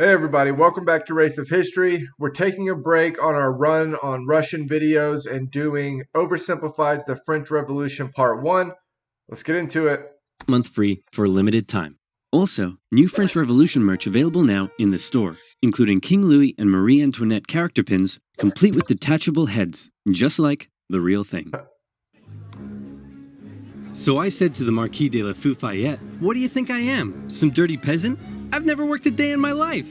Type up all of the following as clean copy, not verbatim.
Hey everybody, welcome back to Race of History. We're taking a break on our run on Russian videos and doing Oversimplified's The French Revolution Part 1. Let's get into it. Month free for a limited time. Also, new French Revolution merch available now in the store, including King Louis and Marie Antoinette character pins, complete with detachable heads, just like the real thing. So I said to the Marquis de la Fufayette, "What do you think I am? Some dirty peasant? I've never worked a day in my life."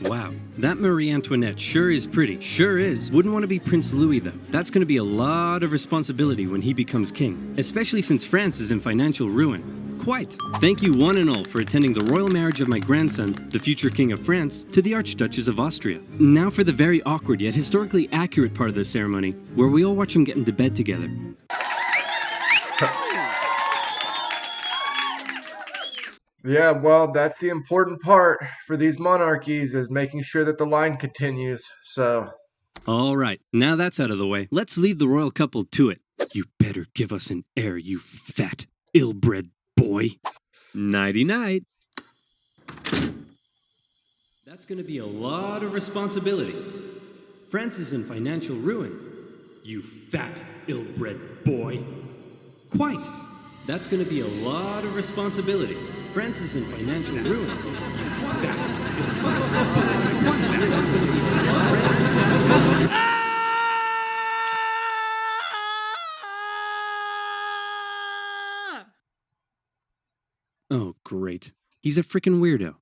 Wow, that Marie Antoinette sure is pretty. Sure is. Wouldn't want to be Prince Louis though. That's going to be a lot of responsibility when he becomes king, especially since France is in financial ruin. Quite. Thank you one and all for attending the royal marriage of my grandson, the future King of France, to the Archduchess of Austria. Now for the very awkward yet historically accurate part of the ceremony, where we all watch them get into bed together. Yeah, well, that's the important part for these monarchies, is making sure that the line continues, so... All right, now that's out of the way, let's leave the royal couple to it. You better give us an heir, you fat, ill-bred boy. Nighty-night. That's gonna be a lot of responsibility. France is in financial ruin. You fat, ill-bred boy. Quite. That's gonna be a lot of responsibility. France is in financial ruin. You fat, ill-bred boy. That's gonna be a lot of responsibility. Oh, great. He's a frickin' weirdo.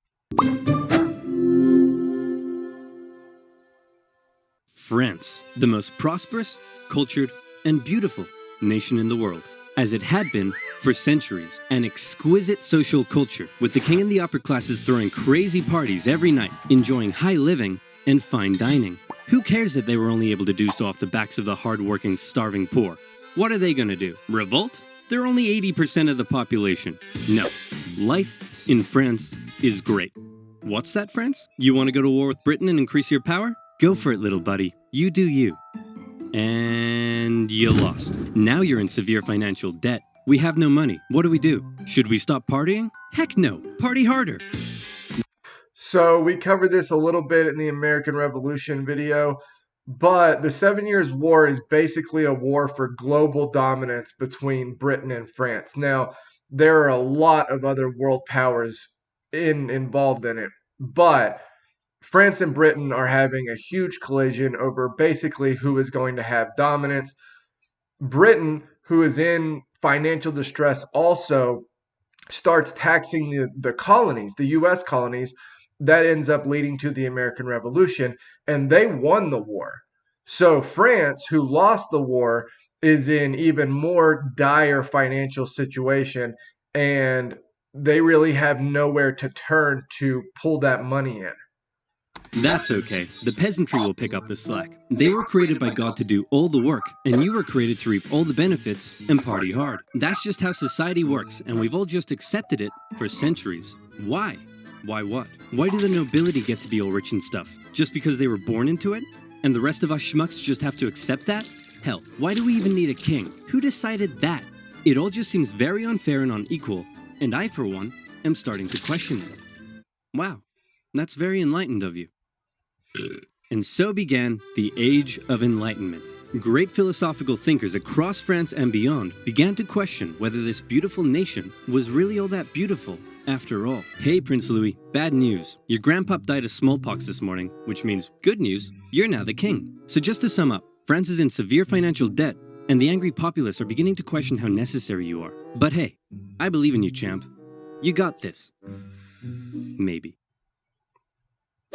France, the most prosperous, cultured, and beautiful nation in the world, as it had been for centuries. An exquisite social culture, with the king and the upper classes throwing crazy parties every night, enjoying high living and fine dining. Who cares that they were only able to do so off the backs of the hard-working, starving poor? What are they gonna do? Revolt? They're only 80% of the population. No. Life in France is great. What's that, France? You want to go to war with Britain and increase your power? Go for it, little buddy. You do you. And you lost. Now you're in severe financial debt. We have no money. What do? Should we stop partying? Heck no. Party harder. So we covered this a little bit in the American Revolution video, but the 7 Years' War is basically a war for global dominance between Britain and France. Now, there are a lot of other world powers involved in it, but France and Britain are having a huge collision over basically who is going to have dominance. Britain, who is in financial distress, also starts taxing the colonies, the U.S. colonies. That ends up leading to the American Revolution, and they won the war. So France, who lost the war, is in even more dire financial situation, and they really have nowhere to turn to pull that money in. That's okay. The peasantry will pick up the slack. They were created by God to do all the work, and you were created to reap all the benefits and party hard. That's just how society works, and we've all just accepted it for centuries. Why? Why what? Why do the nobility get to be all rich and stuff? Just because they were born into it? And the rest of us schmucks just have to accept that? Hell, why do we even need a king? Who decided that? It all just seems very unfair and unequal, and I, for one, am starting to question it. Wow, that's very enlightened of you. And so began the Age of Enlightenment. Great philosophical thinkers across France and beyond began to question whether this beautiful nation was really all that beautiful after all. Hey, Prince Louis, bad news. Your grandpop died of smallpox this morning, which means, good news, you're now the king. So just to sum up, France is in severe financial debt, and the angry populace are beginning to question how necessary you are. But hey, I believe in you, champ. You got this. Maybe.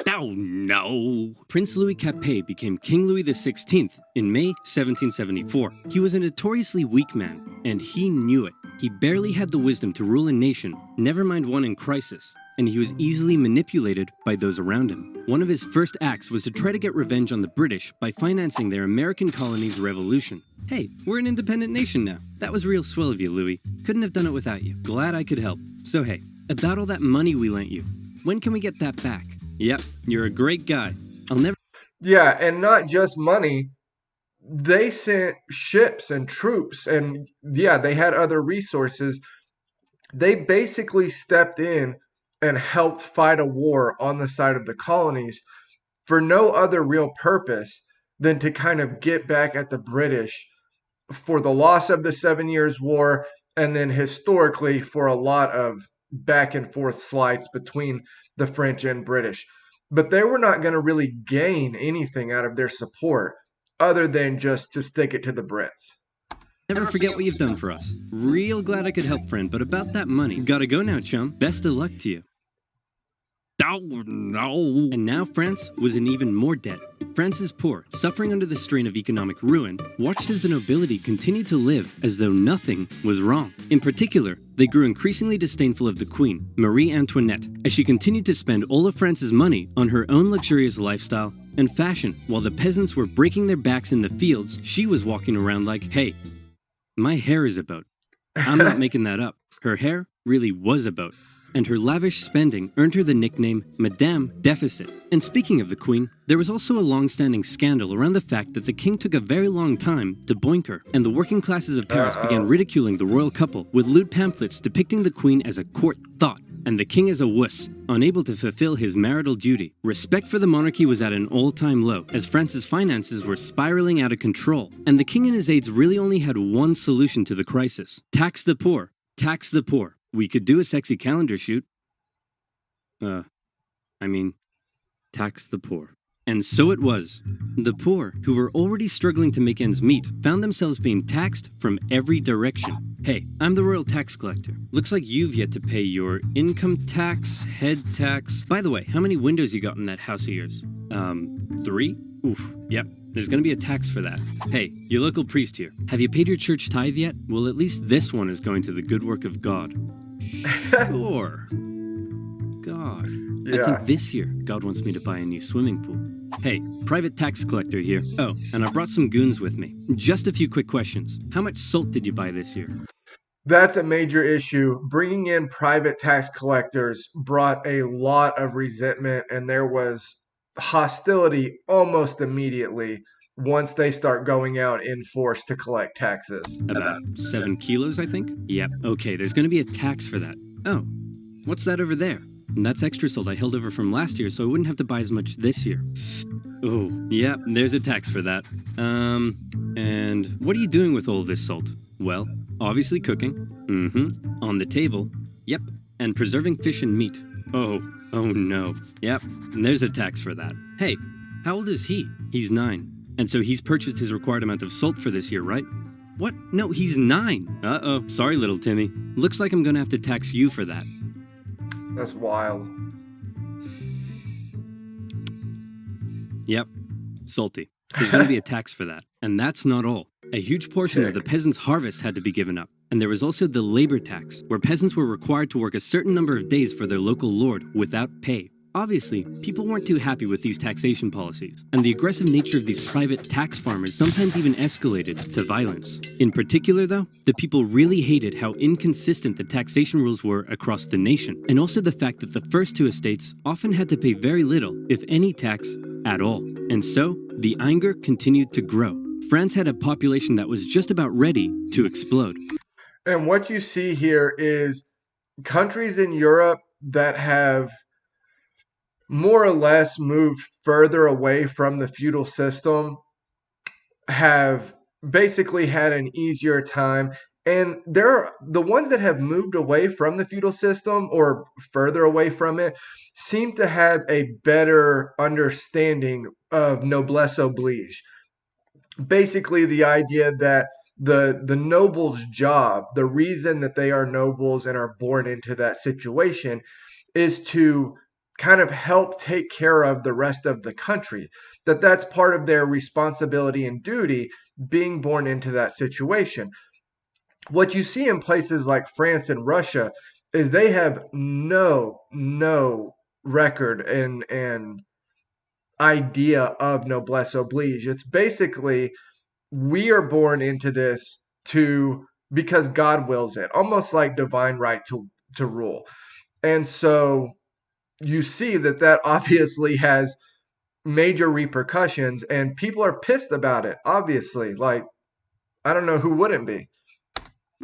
Oh no! Prince Louis Capet became King Louis XVI in May 1774. He was a notoriously weak man, and he knew it. He barely had the wisdom to rule a nation, never mind one in crisis, and he was easily manipulated by those around him. One of his first acts was to try to get revenge on the British by financing their American colonies' revolution. Hey, we're an independent nation now. That was real swell of you, Louis. Couldn't have done it without you. Glad I could help. So hey, about all that money we lent you, when can we get that back? Yep, you're a great guy. I'll never... Yeah, and not just money. They sent ships and troops, and yeah, they had other resources They basically stepped in and helped fight a war on the side of the colonies for no other real purpose than to kind of get back at the British for the loss of the 7 Years' War, and then historically for a lot of back and forth slights between the French and British. But they were not going to really gain anything out of their support other than just to stick it to the Brits. Never forget what you've done for us. Real glad I could help, friend, but about that money. Gotta go now, chum. Best of luck to you. Oh, no. And now France was in even more debt. France's poor, suffering under the strain of economic ruin, watched as the nobility continued to live as though nothing was wrong. In particular, they grew increasingly disdainful of the queen, Marie Antoinette, as she continued to spend all of France's money on her own luxurious lifestyle and fashion. While the peasants were breaking their backs in the fields, she was walking around like, hey, my hair is a boat. I'm not making that up. Her hair really was a boat. And her lavish spending earned her the nickname Madame Deficit. And speaking of the queen, there was also a long-standing scandal around the fact that the king took a very long time to boink her, and the working classes of Paris began ridiculing the royal couple with lewd pamphlets depicting the queen as a court thought, and the king as a wuss, unable to fulfill his marital duty. Respect for the monarchy was at an all-time low, as France's finances were spiraling out of control, and the king and his aides really only had one solution to the crisis. Tax the poor. Tax the poor. We could do a sexy calendar shoot. Tax the poor. And so it was. The poor, who were already struggling to make ends meet, found themselves being taxed from every direction. Hey, I'm the royal tax collector. Looks like you've yet to pay your income tax, head tax. By the way, how many windows you got in that house of yours? 3? Oof, yep. There's gonna be a tax for that. Hey, your local priest here. Have you paid your church tithe yet? Well, at least this one is going to the good work of God. Sure. God. Yeah. I think this year, God wants me to buy a new swimming pool. Hey, private tax collector here. Oh, and I brought some goons with me. Just a few quick questions. How much salt did you buy this year? That's a major issue. Bringing in private tax collectors brought a lot of resentment, and there was hostility almost immediately once they start going out in force to collect taxes. About 7 kilos, I think? Yep. Okay, there's going to be a tax for that. Oh, what's that over there? And that's extra salt I held over from last year, so I wouldn't have to buy as much this year. Oh, yeah, there's a tax for that. And what are you doing with all this salt? Well, obviously cooking. Mm-hmm. On the table. Yep. And preserving fish and meat. Oh no. Yep. And there's a tax for that. Hey, how old is he? He's 9. And so he's purchased his required amount of salt for this year, right? What? No, he's 9. Uh-oh. Sorry, little Timmy. Looks like I'm gonna have to tax you for that. That's wild. Yep. Salty. There's gonna be a tax for that. And that's not all. A huge portion of the peasants' harvest had to be given up. And there was also the labor tax, where peasants were required to work a certain number of days for their local lord without pay. Obviously, people weren't too happy with these taxation policies, and the aggressive nature of these private tax farmers sometimes even escalated to violence. In particular, though, the people really hated how inconsistent the taxation rules were across the nation, and also the fact that the first 2 estates often had to pay very little, if any tax at all. And so, the anger continued to grow. France had a population that was just about ready to explode. And what you see here is countries in Europe that have more or less moved further away from the feudal system have basically had an easier time. And the ones that have moved away from the feudal system or further away from it seem to have a better understanding of noblesse oblige. Basically, the idea that the noble's job, the reason that they are nobles and are born into that situation, is to kind of help take care of the rest of the country. That's part of their responsibility and duty, being born into that situation. What you see in places like France and Russia is they have no record and idea of noblesse oblige. It's basically, we are born into this because God wills it, almost like divine right to rule. And so you see that obviously has major repercussions, and people are pissed about it, obviously. Like, I don't know who wouldn't be.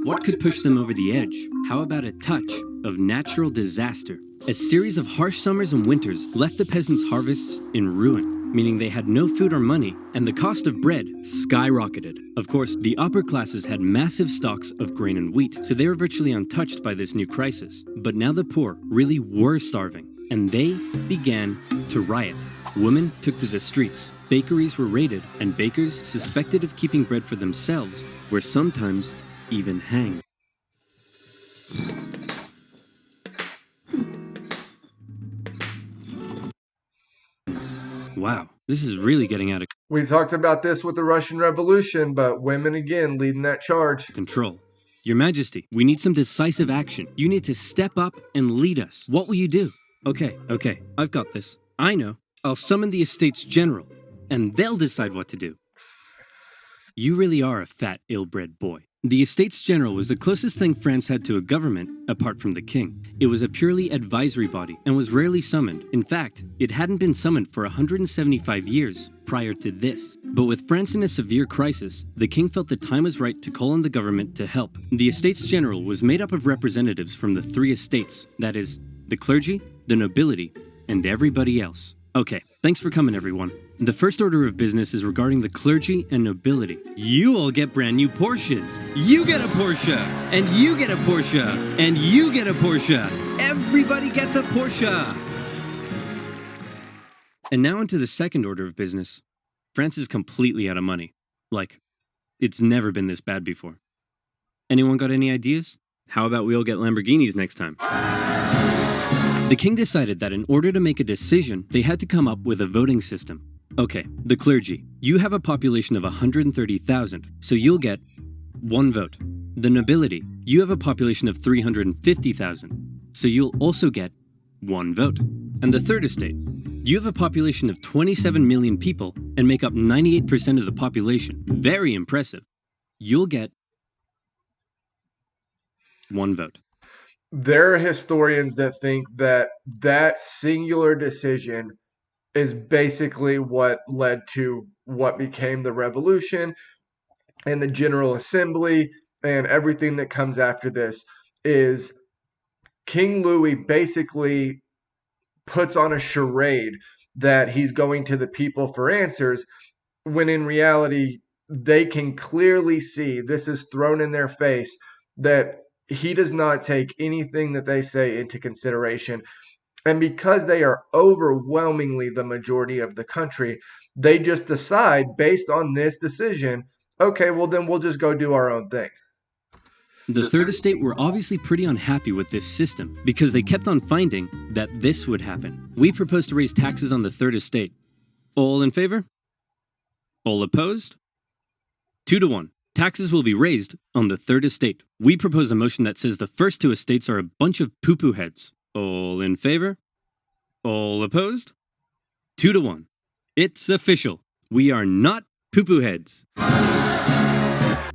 What could push them over the edge? How about a touch of natural disaster? A series of harsh summers and winters left the peasants' harvests in ruin, meaning they had no food or money, and the cost of bread skyrocketed. Of course, the upper classes had massive stocks of grain and wheat, so they were virtually untouched by this new crisis. But now the poor really were starving, and they began to riot. Women took to the streets. Bakeries were raided, and bakers, suspected of keeping bread for themselves, were sometimes even hanged. Wow, this is really getting out of We talked about this with the Russian Revolution, but women again leading that charge. control. Your Majesty, we need some decisive action. You need to step up and lead us. What will you do? Okay, I've got this. I know. I'll summon the Estates General, and they'll decide what to do. You really are a fat, ill-bred boy. The Estates General was the closest thing France had to a government, apart from the king. It was a purely advisory body and was rarely summoned. In fact, it hadn't been summoned for 175 years prior to this. But with France in a severe crisis, the king felt the time was right to call on the government to help. The Estates General was made up of representatives from the three estates, that is, the clergy, the nobility, and everybody else. Okay, thanks for coming, everyone. The first order of business is regarding the clergy and nobility. You all get brand new Porsches. You get a Porsche, and you get a Porsche, and you get a Porsche. Everybody gets a Porsche. And now into the second order of business. France is completely out of money. Like, it's never been this bad before. Anyone got any ideas? How about we all get Lamborghinis next time? The king decided that in order to make a decision, they had to come up with a voting system. Okay, the clergy. You have a population of 130,000, so you'll get 1 vote. The nobility. You have a population of 350,000, so you'll also get 1 vote. And the third estate. You have a population of 27 million people and make up 98% of the population. Very impressive. You'll get 1 vote. There are historians that think that that singular decision is basically what led to what became the revolution and the General Assembly and everything that comes after this. Is King Louis basically puts on a charade that he's going to the people for answers, when in reality they can clearly see, this is thrown in their face, that he does not take anything that they say into consideration. And because they are overwhelmingly the majority of the country, they just decide based on this decision, okay, well then we'll just go do our own thing. The third estate were obviously pretty unhappy with this system because they kept on finding that this would happen. We propose to raise taxes on the third estate. All in favor? All opposed? 2-1. Taxes will be raised on the third estate. We propose a motion that says the first 2 estates are a bunch of poo-poo heads. All in favor? All opposed? 2-1. It's official. We are not poo-poo heads.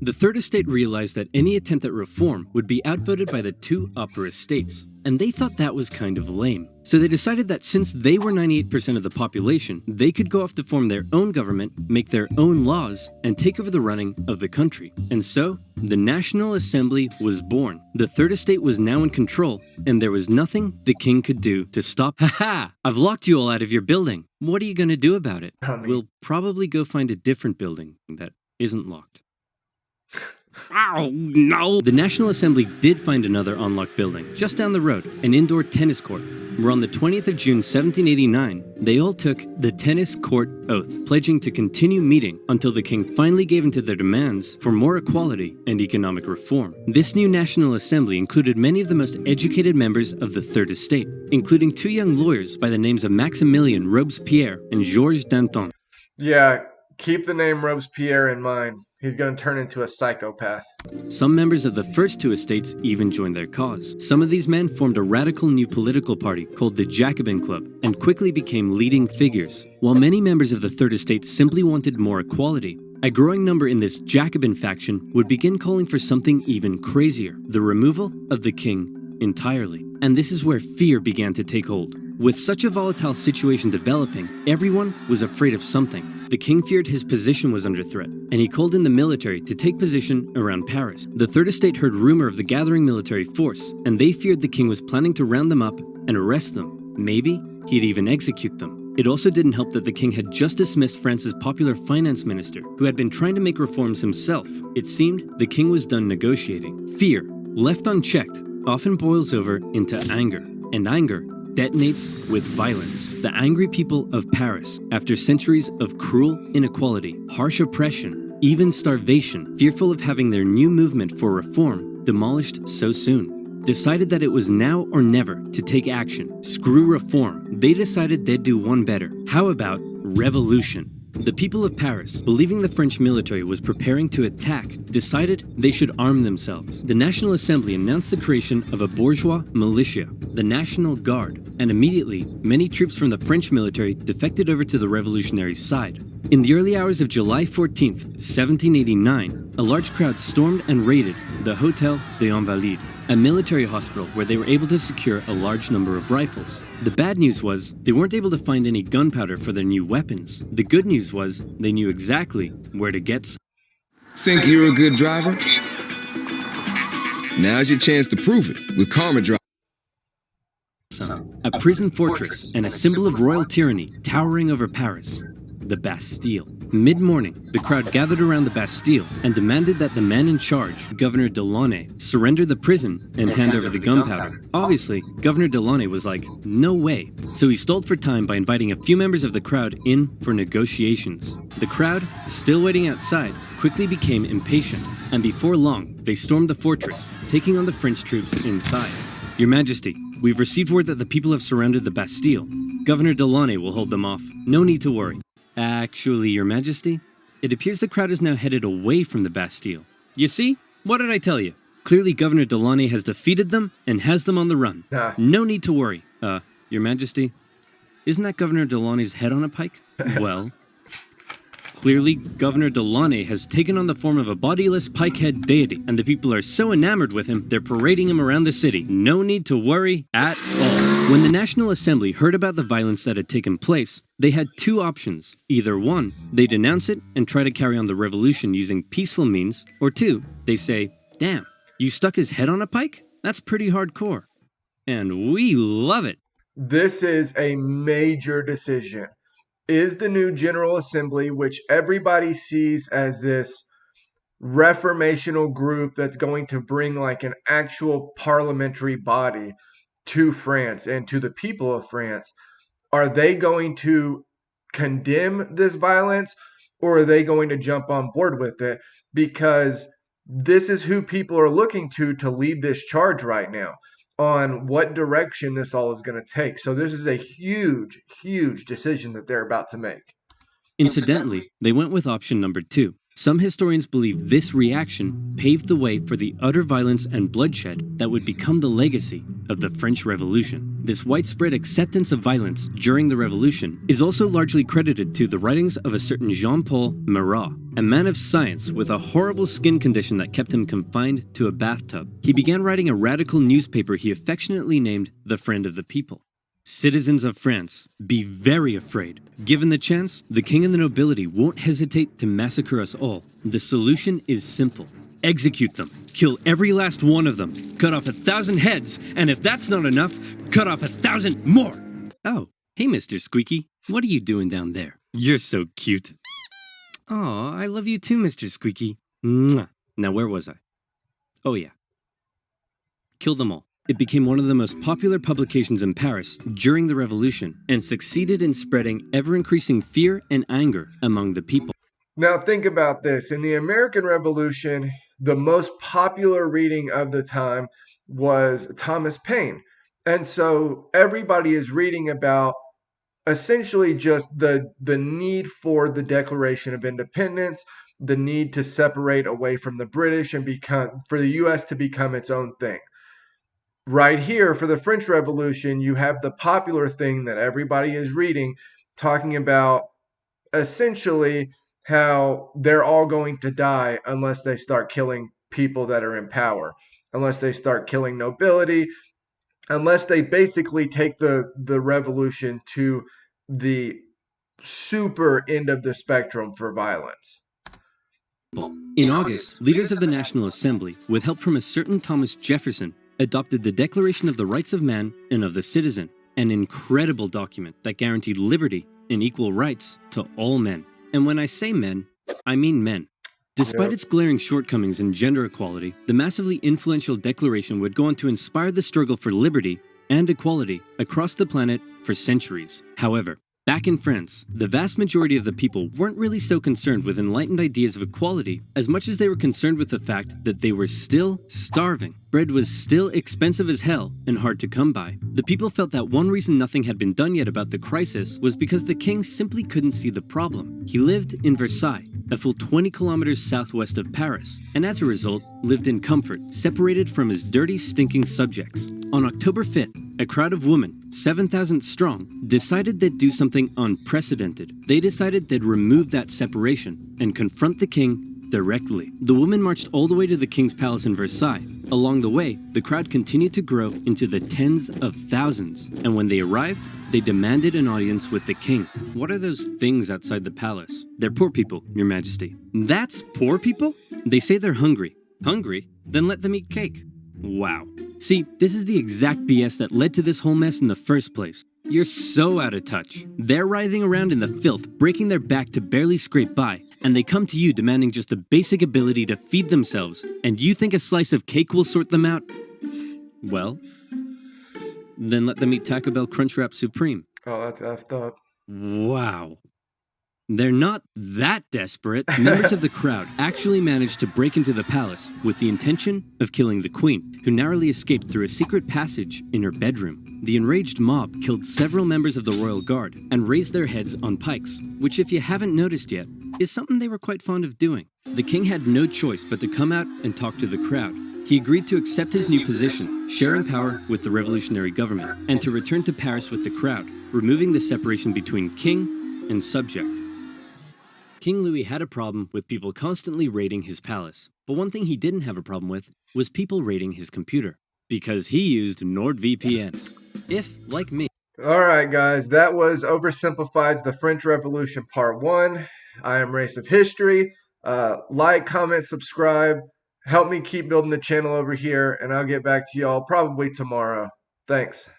The third estate realized that any attempt at reform would be outvoted by the 2 upper estates, and they thought that was kind of lame. So they decided that since they were 98% of the population, they could go off to form their own government, make their own laws, and take over the running of the country. And so, the National Assembly was born. The third estate was now in control, and there was nothing the king could do to stop. Ha! I've locked you all out of your building. What are you going to do about it? We'll probably go find a different building that isn't locked. Ow, no! The National Assembly did find another unlocked building, just down the road, an indoor tennis court, where on the 20th of June 1789, they all took the tennis court oath, pledging to continue meeting until the king finally gave in to their demands for more equality and economic reform. This new National Assembly included many of the most educated members of the Third Estate, including 2 young lawyers by the names of Maximilien Robespierre and Georges Danton. Yeah, keep the name Robespierre in mind. He's going to turn into a psychopath. Some members of the first 2 estates even joined their cause. Some of these men formed a radical new political party called the Jacobin Club and quickly became leading figures. While many members of the Third Estate simply wanted more equality, a growing number in this Jacobin faction would begin calling for something even crazier: the removal of the king entirely. And this is where fear began to take hold. With such a volatile situation developing, everyone was afraid of something. The king feared his position was under threat, and he called in the military to take position around Paris. The Third Estate heard rumor of the gathering military force, and they feared the king was planning to round them up and arrest them. Maybe he'd even execute them. It also didn't help that the king had just dismissed France's popular finance minister, who had been trying to make reforms himself. It seemed the king was done negotiating. Fear, left unchecked, often boils over into anger, and anger detonates with violence. The angry people of Paris, after centuries of cruel inequality, harsh oppression, even starvation, fearful of having their new movement for reform demolished so soon, decided that it was now or never to take action. Screw reform. They decided they'd do one better. How about revolution? The people of Paris, believing the French military was preparing to attack, decided they should arm themselves. The National Assembly announced the creation of a bourgeois militia, the National Guard, and immediately, many troops from the French military defected over to the revolutionary side. In the early hours of July 14th, 1789, a large crowd stormed and raided the Hôtel des Invalides, a military hospital where they were able to secure a large number of rifles. The bad news was they weren't able to find any gunpowder for their new weapons. The good news was they knew exactly where to get some. Think you're a good driver? Now's your chance to prove it with Karma Drive. A prison fortress and a symbol of royal tyranny towering over Paris, the Bastille. Mid-morning, the crowd gathered around the Bastille and demanded that the man in charge, Governor Delaunay, surrender the prison and hand over the gunpowder. Obviously, Governor Delaunay was like, no way. So he stalled for time by inviting a few members of the crowd in for negotiations. The crowd, still waiting outside, quickly became impatient, and before long, they stormed the fortress, taking on the French troops inside. Your Majesty, we've received word that the people have surrounded the Bastille. Governor Delaunay will hold them off. No need to worry. Actually, Your Majesty, it appears the crowd is now headed away from the Bastille. You see? What did I tell you? Clearly, Governor Delaunay has defeated them and has them on the run. No need to worry. Your Majesty, isn't that Governor Delaunay's head on a pike? Well, clearly, Governor Delaunay has taken on the form of a bodiless pike-head deity, and the people are so enamored with him, they're parading him around the city. No need to worry at all. When the National Assembly heard about the violence that had taken place, they had two options. Either one, they denounce it and try to carry on the revolution using peaceful means, or two, they say, damn, you stuck his head on a pike? That's pretty hardcore. And we love it. This is a major decision. Is the new General Assembly, which everybody sees as this reformational group that's going to bring like an actual parliamentary body to France and to the people of France, are they going to condemn this violence, or are they going to jump on board with it? Because this is who people are looking to lead this charge right now on what direction this all is going to take. So this is a huge, huge decision that they're about to make. Incidentally, they went with option number 2. Some historians believe this reaction paved the way for the utter violence and bloodshed that would become the legacy of the French Revolution. This widespread acceptance of violence during the Revolution is also largely credited to the writings of a certain Jean-Paul Marat, a man of science with a horrible skin condition that kept him confined to a bathtub. He began writing a radical newspaper he affectionately named The Friend of the People. Citizens of France, be very afraid. Given the chance, the king and the nobility won't hesitate to massacre us all. The solution is simple. Execute them. Kill every last one of them. Cut off 1,000 heads, and if that's not enough, cut off 1,000 more. Oh, hey, Mr. Squeaky. What are you doing down there? You're so cute. Aw, I love you too, Mr. Squeaky. Mwah. Now, where was I? Oh, yeah. Kill them all. It became one of the most popular publications in Paris during the Revolution and succeeded in spreading ever-increasing fear and anger among the people. Now think about this. In the American Revolution, the most popular reading of the time was Thomas Paine. And so everybody is reading about essentially just the need for the Declaration of Independence, the need to separate away from the British and for the U.S. to become its own thing. Right here, for the French Revolution, you have the popular thing that everybody is reading, talking about essentially how they're all going to die unless they start killing people that are in power, unless they start killing nobility, unless they basically take the revolution to the super end of the spectrum for violence. In August, leaders of the National Assembly, with help from a certain Thomas Jefferson, adopted the Declaration of the Rights of Man and of the Citizen, an incredible document that guaranteed liberty and equal rights to all men. And when I say men, I mean men. Despite its glaring shortcomings in gender equality, the massively influential declaration would go on to inspire the struggle for liberty and equality across the planet for centuries. However, back in France, the vast majority of the people weren't really so concerned with enlightened ideas of equality as much as they were concerned with the fact that they were still starving. Bread was still expensive as hell and hard to come by. The people felt that one reason nothing had been done yet about the crisis was because the king simply couldn't see the problem. He lived in Versailles, a full 20 kilometers southwest of Paris, and as a result, lived in comfort, separated from his dirty, stinking subjects. On October 5th, a crowd of women, 7,000 strong, decided they'd do something unprecedented. They decided they'd remove that separation and confront the king directly. The women marched all the way to the king's palace in Versailles. Along the way, the crowd continued to grow into the tens of thousands, and when they arrived, they demanded an audience with the king. What are those things outside the palace? They're poor people, Your Majesty. That's poor people? They say they're hungry. Hungry? Then let them eat cake. Wow. See, this is the exact BS that led to this whole mess in the first place. You're so out of touch. They're writhing around in the filth, breaking their back to barely scrape by, and they come to you demanding just the basic ability to feed themselves, and you think a slice of cake will sort them out? Well, then let them eat Taco Bell Crunchwrap Supreme. Oh, that's effed up. Wow. They're not that desperate. Members of the crowd actually managed to break into the palace with the intention of killing the queen, who narrowly escaped through a secret passage in her bedroom. The enraged mob killed several members of the royal guard and raised their heads on pikes, which, if you haven't noticed yet, is something they were quite fond of doing. The king had no choice but to come out and talk to the crowd. He agreed to accept his new position, sharing power with the revolutionary government, and to return to Paris with the crowd, removing the separation between king and subject. King Louis had a problem with people constantly raiding his palace, but one thing he didn't have a problem with was people raiding his computer, because he used NordVPN. If, like me... All right, guys, that was Oversimplified's The French Revolution Part 1. I am Race of History. Like, comment, subscribe. Help me keep building the channel over here, and I'll get back to y'all probably tomorrow. Thanks.